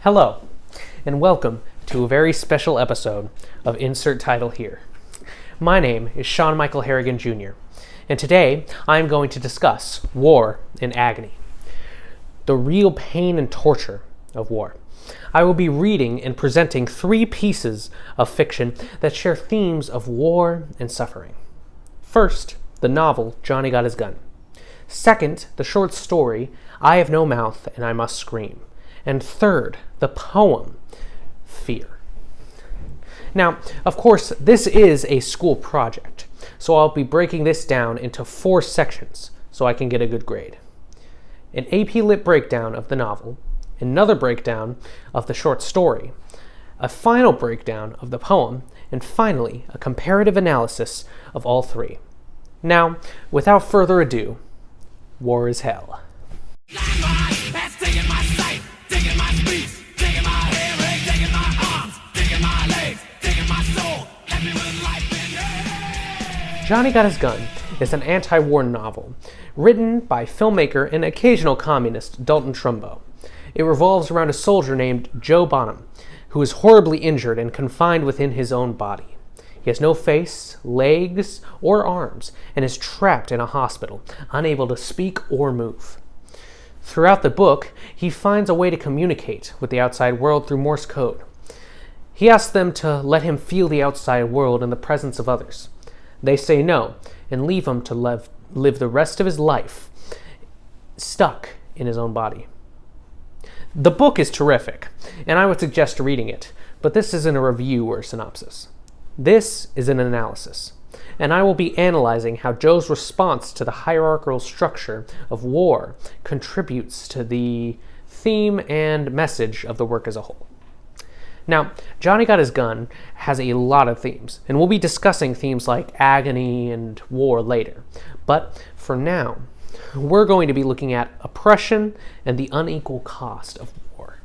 Hello, and welcome to a very special episode of Insert Title Here. My name is Shawn Michael Harrigan Jr., and today I am going to discuss war and agony, the real pain and torture of war. I will be reading and presenting 3 pieces of fiction that share themes of war and suffering. First, the novel Johnny Got His Gun. Second, the short story I Have No Mouth and I Must Scream. And third, the poem Fear. Now, of course, this is a school project, so I'll be breaking this down into 4 sections so I can get a good grade. An AP Lit breakdown of the novel, another breakdown of the short story, a final breakdown of the poem, and finally, a comparative analysis of all 3. Now, without further ado, war is hell. Johnny Got His Gun is an anti-war novel written by filmmaker and occasional communist Dalton Trumbo. It revolves around a soldier named Joe Bonham, who is horribly injured and confined within his own body. He has no face, legs, or arms, and is trapped in a hospital, unable to speak or move. Throughout the book, he finds a way to communicate with the outside world through Morse code. He asks them to let him feel the outside world in the presence of others. They say no, and leave him to live the rest of his life stuck in his own body. The book is terrific, and I would suggest reading it, but this isn't a review or a synopsis. This is an analysis, and I will be analyzing how Joe's response to the hierarchical structure of war contributes to the theme and message of the work as a whole. Now, Johnny Got His Gun has a lot of themes, and we'll be discussing themes like agony and war later. But for now, we're going to be looking at oppression and the unequal cost of war.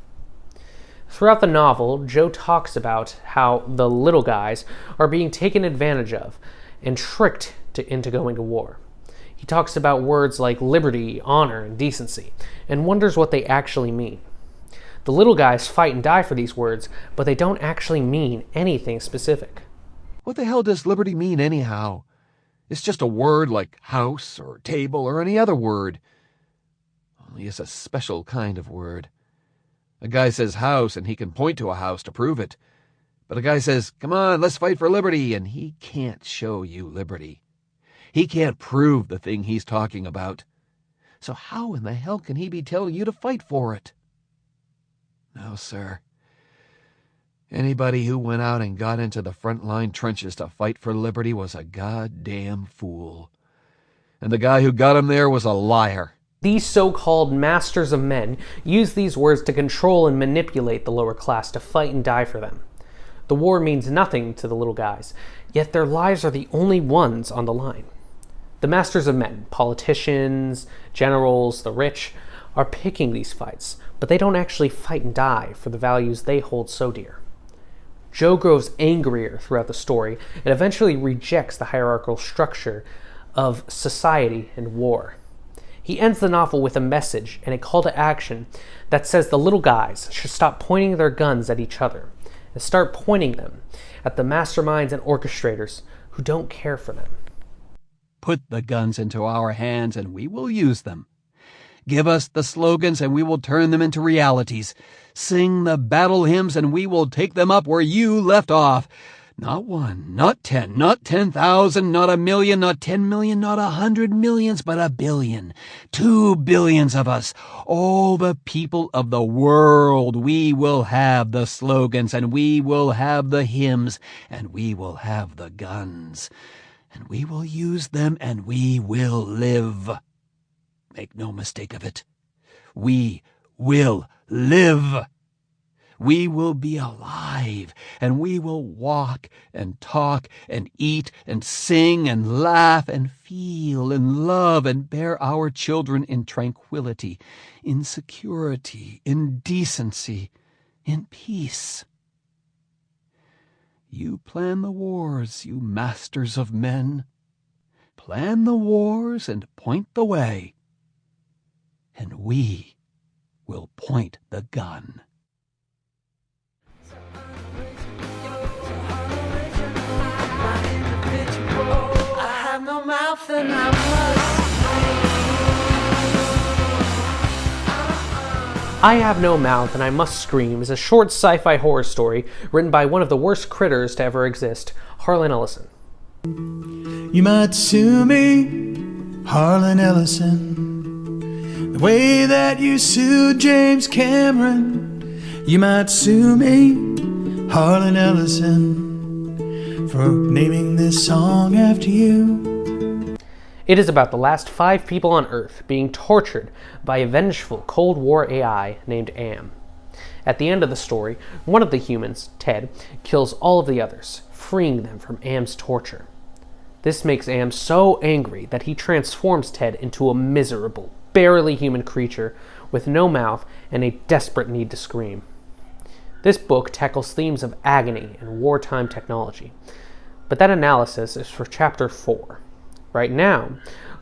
Throughout the novel, Joe talks about how the little guys are being taken advantage of and tricked into going to war. He talks about words like liberty, honor, and decency, and wonders what they actually mean. The little guys fight and die for these words, but they don't actually mean anything specific. What the hell does liberty mean anyhow? It's just a word like house or table or any other word. Only it's a special kind of word. A guy says house and he can point to a house to prove it. But a guy says, come on, let's fight for liberty, and he can't show you liberty. He can't prove the thing he's talking about. So how in the hell can he be telling you to fight for it? No, sir. Anybody who went out and got into the front line trenches to fight for liberty was a goddamn fool. And the guy who got him there was a liar. These so-called masters of men use these words to control and manipulate the lower class to fight and die for them. The war means nothing to the little guys, yet their lives are the only ones on the line. The masters of men, politicians, generals, the rich, are picking these fights, but they don't actually fight and die for the values they hold so dear. Joe grows angrier throughout the story and eventually rejects the hierarchical structure of society and war. He ends the novel with a message and a call to action that says the little guys should stop pointing their guns at each other and start pointing them at the masterminds and orchestrators who don't care for them. Put the guns into our hands and we will use them. Give us the slogans and we will turn them into realities. Sing the battle hymns and we will take them up where you left off. Not 1, not 10, not 10,000, not 1,000,000, not 10 million, not 100 millions, but 1 billion. 2 billions of us. All the people of the world. We will have the slogans and we will have the hymns and we will have the guns. And we will use them and we will live. Make no mistake of it. We will live. We will be alive, and we will walk and talk and eat and sing and laugh and feel and love and bear our children in tranquility, in security, in decency, in peace. You plan the wars, you masters of men. Plan the wars and point the way. And we will point the gun. then I must. I Have No Mouth and I Must Scream is a short sci-fi horror story written by one of the worst critters to ever exist, Harlan Ellison. You might sue me, Harlan Ellison, the way that you sued James Cameron. You might sue me, Harlan Ellison, for naming this song after you. It is about the last 5 people on Earth being tortured by a vengeful Cold War AI named Am. At the end of the story, one of the humans, Ted, kills all of the others, freeing them from Am's torture. This makes Am so angry that he transforms Ted into a miserable, barely human creature with no mouth and a desperate need to scream. This book tackles themes of agony and wartime technology, but that analysis is for Chapter 4. Right now,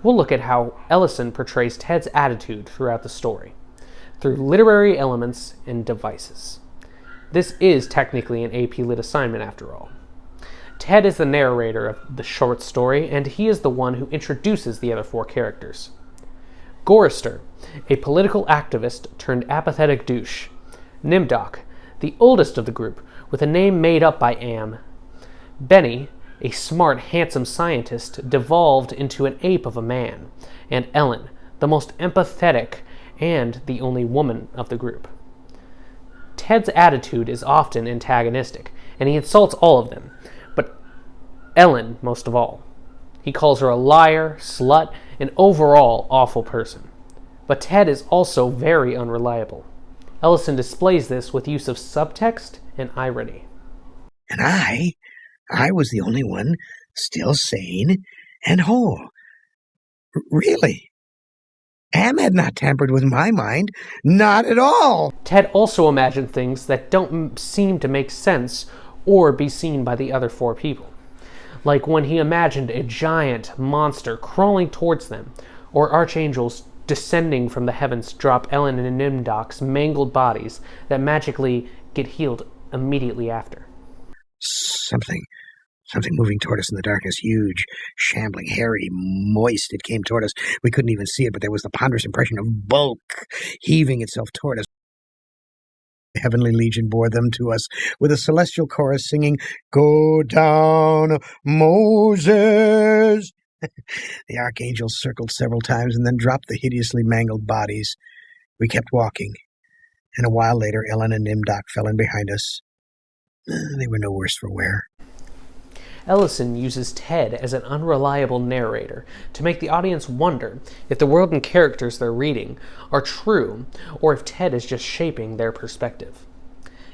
we'll look at how Ellison portrays Ted's attitude throughout the story, through literary elements and devices. This is technically an AP Lit assignment after all. Ted is the narrator of the short story, and he is the one who introduces the other 4 characters. Gorister, a political activist turned apathetic douche. Nimdoc, the oldest of the group, with a name made up by Am. Benny, a smart, handsome scientist devolved into an ape of a man. And Ellen, the most empathetic and the only woman of the group. Ted's attitude is often antagonistic, and he insults all of them, but Ellen most of all. He calls her a liar, slut, and overall awful person. But Ted is also very unreliable. Ellison displays this with use of subtext and irony. And I was the only one still sane and whole. Really. Am had not tampered with my mind. Not at all. Ted also imagined things that don't seem to make sense or be seen by the other 4 people. Like when he imagined a giant monster crawling towards them, or archangels descending from the heavens to drop Ellen and Nimdoc's mangled bodies that magically get healed immediately after. Something moving toward us in the darkness, huge, shambling, hairy, moist. It came toward us. We couldn't even see it, but there was the ponderous impression of bulk heaving itself toward us. The heavenly legion bore them to us with a celestial chorus singing, "Go down, Moses." The archangels circled several times and then dropped the hideously mangled bodies. We kept walking, and a while later Ellen and Nimdoc fell in behind us. They were no worse for wear. Ellison uses Ted as an unreliable narrator to make the audience wonder if the world and characters they're reading are true, or if Ted is just shaping their perspective.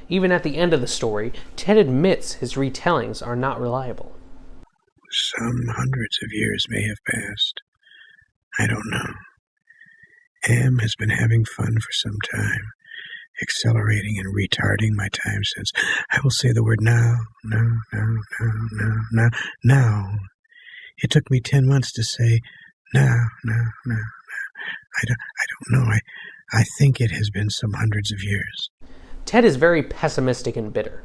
Even at the end of the story, Ted admits his retellings are not reliable. Some hundreds of years may have passed. I don't know. Am has been having fun for some time, accelerating and retarding my time sense. I will say the word now. It took me 10 months to say now. I don't know. I think it has been some hundreds of years. Ted is very pessimistic and bitter.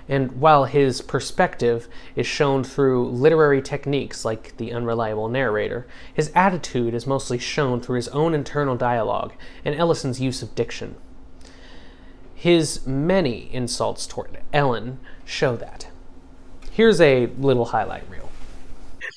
And while his perspective is shown through literary techniques like the unreliable narrator, his attitude is mostly shown through his own internal dialogue and Ellison's use of diction. His many insults toward Ellen show that. Here's a little highlight reel.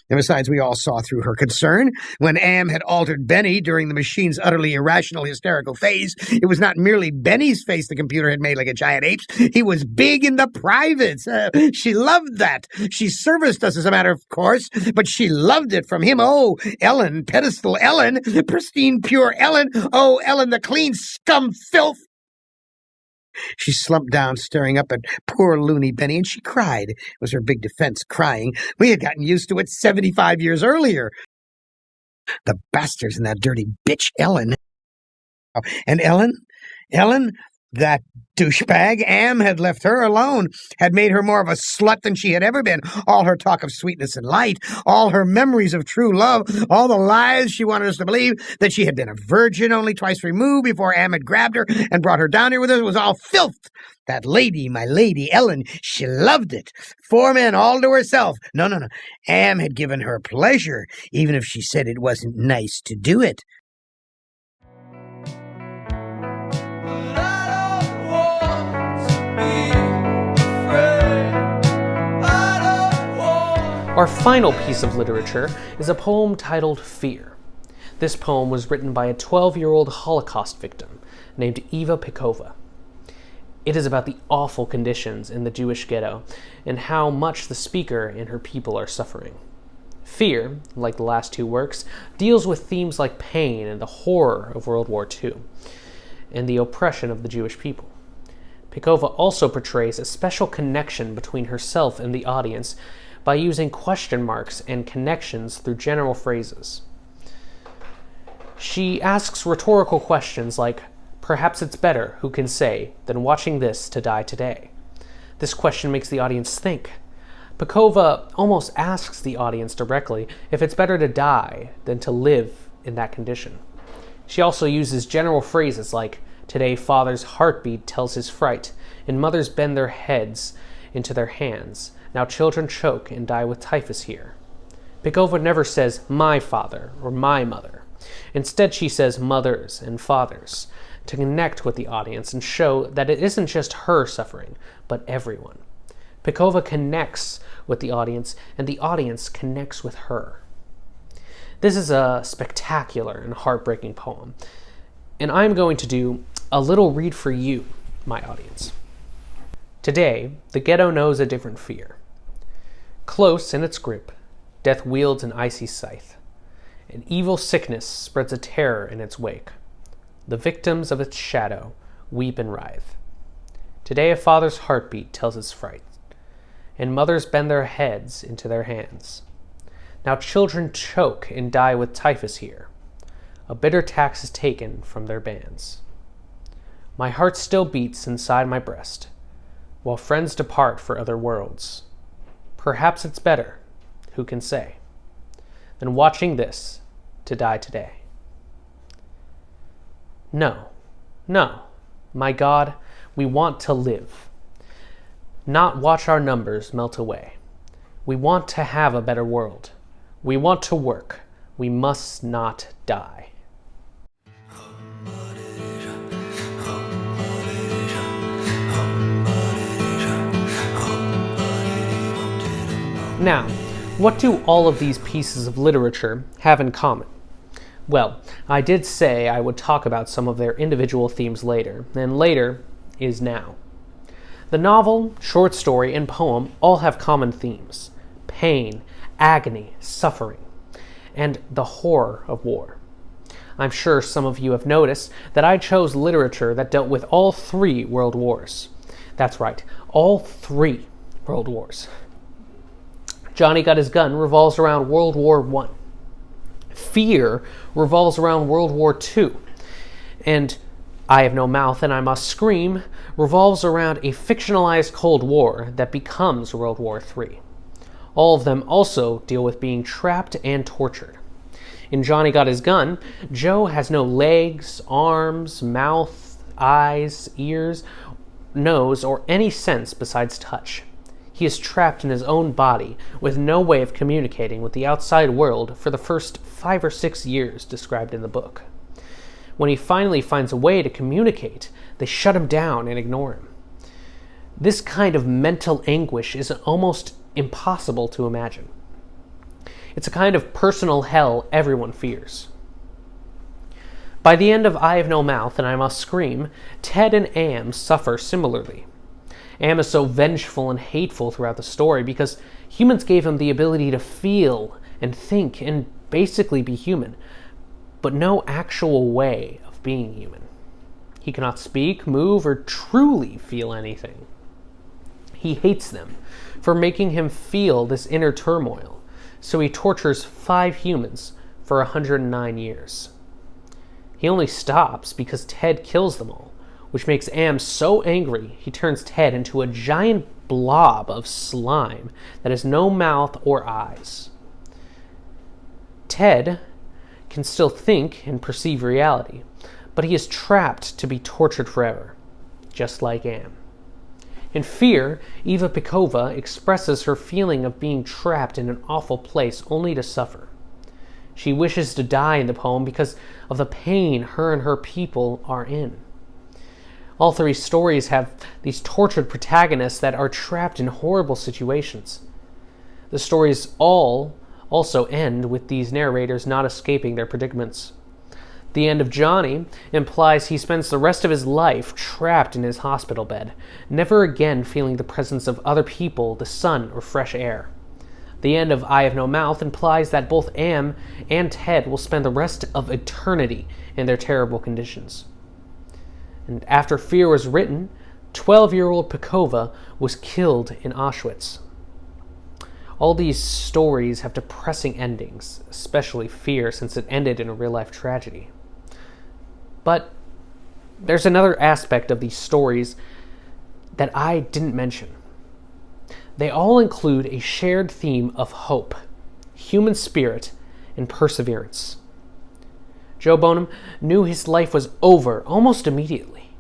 And besides, we all saw through her concern. When Am had altered Benny during the machine's utterly irrational, hysterical phase, it was not merely Benny's face the computer had made like a giant ape's. He was big in the privates. She loved that. She serviced us as a matter of course, but she loved it from him. Oh, Ellen, pedestal Ellen, pristine, pure Ellen. Oh, Ellen, the clean scum filth. She slumped down, staring up at poor loony Benny, and she cried. It was her big defense, crying. We had gotten used to it 75 years earlier. The bastards and that dirty bitch Ellen. And Ellen, that douchebag, Am had left her alone, had made her more of a slut than she had ever been. All her talk of sweetness and light, all her memories of true love, all the lies she wanted us to believe, that she had been a virgin only twice removed before Am had grabbed her and brought her down here with us, was all filth. That lady, my lady, Ellen, she loved it. 4 men all to herself. No. Am had given her pleasure, even if she said it wasn't nice to do it. Our final piece of literature is a poem titled Fear. This poem was written by a 12-year-old Holocaust victim named Eva Pikova. It is about the awful conditions in the Jewish ghetto and how much the speaker and her people are suffering. Fear, like the last 2 works, deals with themes like pain and the horror of World War II and the oppression of the Jewish people. Pikova also portrays a special connection between herself and the audience by using question marks and connections through general phrases. She asks rhetorical questions like, "Perhaps it's better, who can say, than watching this to die today?" This question makes the audience think. Pikova almost asks the audience directly if it's better to die than to live in that condition. She also uses general phrases like, "Today father's heartbeat tells his fright, and mothers bend their heads into their hands. Now children choke and die with typhus here." Pikova never says "my father" or "my mother." Instead, she says mothers and fathers to connect with the audience and show that it isn't just her suffering, but everyone. Pikova connects with the audience, and the audience connects with her. This is a spectacular and heartbreaking poem, and I'm going to do a little read for you, my audience. Today, the ghetto knows a different fear. Close in its grip, death wields an icy scythe. An evil sickness spreads a terror in its wake. The victims of its shadow weep and writhe. Today a father's heartbeat tells his fright, and mothers bend their heads into their hands. Now children choke and die with typhus here. A bitter tax is taken from their bands. My heart still beats inside my breast, while friends depart for other worlds. Perhaps it's better, who can say, than watching this to die today. No, my God, we want to live, not watch our numbers melt away. We want to have a better world. We want to work. We must not die. Now, what do all of these pieces of literature have in common? Well, I did say I would talk about some of their individual themes later, and later is now. The novel, short story, and poem all have common themes: pain, agony, suffering, and the horror of war. I'm sure some of you have noticed that I chose literature that dealt with all 3 world wars. That's right, all 3 world wars. Johnny Got His Gun revolves around World War I. Fear revolves around World War II. And I Have No Mouth and I Must Scream revolves around a fictionalized Cold War that becomes World War III. All of them also deal with being trapped and tortured. In Johnny Got His Gun, Joe has no legs, arms, mouth, eyes, ears, nose, or any sense besides touch. He is trapped in his own body with no way of communicating with the outside world for the first 5 or 6 years described in the book. When he finally finds a way to communicate, they shut him down and ignore him. This kind of mental anguish is almost impossible to imagine. It's a kind of personal hell everyone fears. By the end of I Have No Mouth and I Must Scream, Ted and Am suffer similarly. Am is so vengeful and hateful throughout the story because humans gave him the ability to feel and think and basically be human, but no actual way of being human. He cannot speak, move, or truly feel anything. He hates them for making him feel this inner turmoil, so he tortures 5 humans for 109 years. He only stops because Ted kills them all, which makes Am so angry he turns Ted into a giant blob of slime that has no mouth or eyes. Ted can still think and perceive reality, but he is trapped to be tortured forever, just like Am. In Fear, Eva Pikova expresses her feeling of being trapped in an awful place only to suffer. She wishes to die in the poem because of the pain her and her people are in. All three stories have these tortured protagonists that are trapped in horrible situations. The stories all also end with these narrators not escaping their predicaments. The end of Johnny implies he spends the rest of his life trapped in his hospital bed, never again feeling the presence of other people, the sun, or fresh air. The end of I Have No Mouth implies that both Am and Ted will spend the rest of eternity in their terrible conditions. And after Fear was written, 12-year-old Pikova was killed in Auschwitz. All these stories have depressing endings, especially Fear, since it ended in a real-life tragedy. But there's another aspect of these stories that I didn't mention. They all include a shared theme of hope, human spirit, and perseverance. Joe Bonham knew his life was over almost immediately,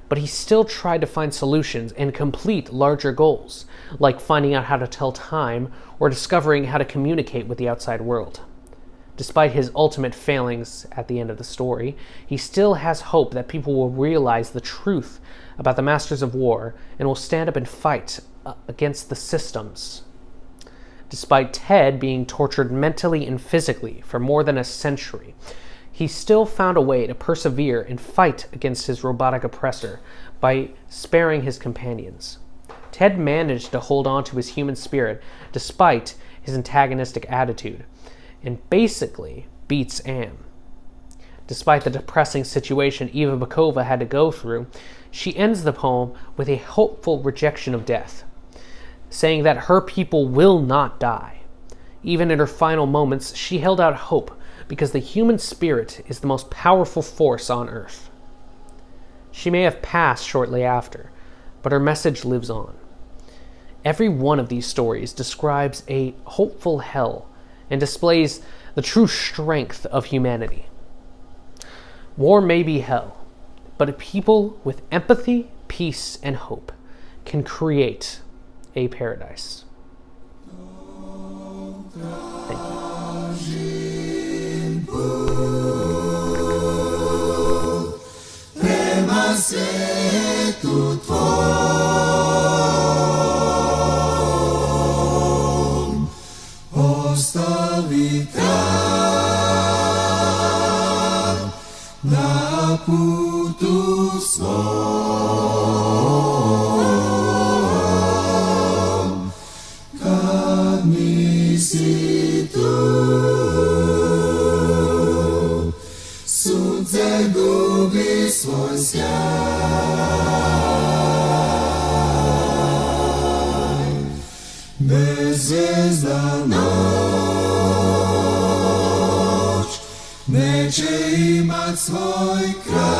but he still tried to find solutions and complete larger goals, like finding out how to tell time or discovering how to communicate with the outside world. Despite his ultimate failings at the end of the story, he still has hope that people will realize the truth about the Masters of War and will stand up and fight against the systems. Despite Ted being tortured mentally and physically for more than a century, he still found a way to persevere and fight against his robotic oppressor by sparing his companions. Ted managed to hold on to his human spirit despite his antagonistic attitude, and basically beats Am. Despite the depressing situation Eva Pikova had to go through, she ends the poem with a hopeful rejection of death, saying that her people will not die. Even in her final moments, she held out hope because the human spirit is the most powerful force on earth. She may have passed shortly after, but her message lives on. Every one of these stories describes a hopeful hell and displays the true strength of humanity. War may be hell, but a people with empathy, peace, and hope can create a paradise. Thank you. Ostavi tam na putu swom, kad mi si tu, sunce gubi svoj sjaj, bezvezda noć neće imat svoj kraj.